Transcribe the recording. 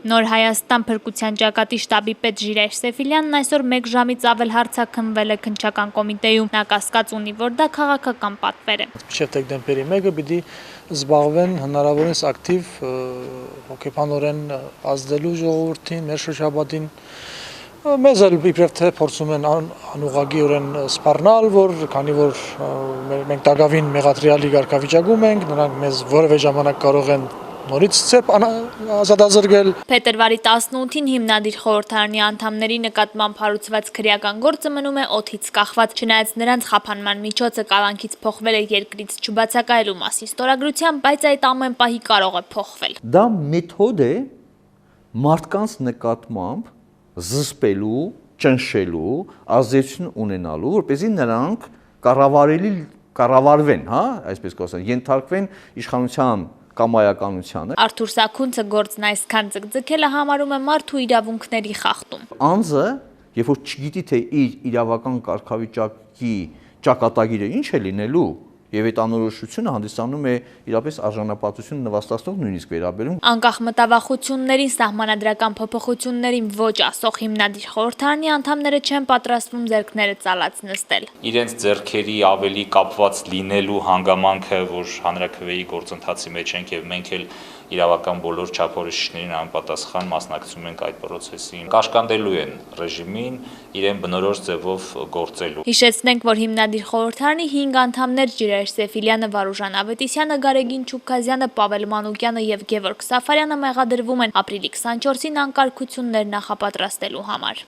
Նոր Հայաստան փրկության ճակատի շտաբի պետ Ժիրայր Սեֆիլյանն այսօր 1 ժամից ավել հարցաքննվել է քննչական կոմիտեում։ Նա կասկած ունի, որ դա քաղաքական պատվեր է։ Մինչև դեկտեմբերի 1-ը պիտի զբաղվեն հնարավորինս ակտիվ հոգեբանորեն ազդելու ժողովրդին, մեր շրջապատին։ Մեզ էլ իբրև թե փորձում են անուղղակիորեն սպառնալ, որ քանի որ մենք տակավին մեղադրյալի կարգավիճակում ենք, նրանք մեզ որևէ ժամանակ կարող են նորից ցեպ ազատազրկել։ Փետրվարի 18-ին հիմնադիր խորհրդարանի անդամների նկատմամբ հարուցված քրեական գործը մնում է օդից կախված, չնայած նրանց խափանման միջոցը կալանքից փոխվել է երկրից չբացակայելու մասին ստորագրությամբ, բայց այդ ամեն պահի կարող է փոխվել։ Դա մեթոդ է մարդկանց նկատմամբ զսպելու, ճնշելու, ազդեցություն ունենալու, որպեսզի նրանք կառավարվեն, հա, այսպես կոչված, ենթարկվեն իշխանության կամայականությանը։ Արթուր Սաքունցը գործն այսքան ձգձգելը համարում է մարդու իրավունքների խախտում։ Անձը, երբ որ չգիտի, թե իր իրավական կարգավիճակի ճակատագիրը ինչ է լինելու, եւ այդ անորոշությունը հանդիսանում է իրապես արժանապատվություն նվաստացնող նույնիսկ վերաբերում։ Անկախ մտավախություններին, սահմանադրական փոփոխություններին ոչ ասող հիմնադիր խորհրդարանի անդամները չեն պատրաստվում ձեռքները ծալած նստել։ Իրենց ձեռքերի ավելի կապված լինելու հանգամանքը, որ հանրաքվեի գործընթացի մեջ ենք եւ մենք էլ իրավական բոլոր չափորոշիչներին անպատասխան մասնակցում ենք այդ process-ին, կաշկանդելու են ռեժիմին իրեն բնորոշ ձևով գործելու։ Հիշեցնենք, որ հիմնադիր խորհրդարանի 5 անդամներ Ժիրայր Սեֆիլյանը, Վարուժան Ավետիսյանը, Գարեգին Չուբքազյանը, Պավել Մանուկյանը եւ Գևորգ Սաֆարյանը մեղադրվում են ապրիլի 24-ին անկարգություններ նախապատրաստելու համար։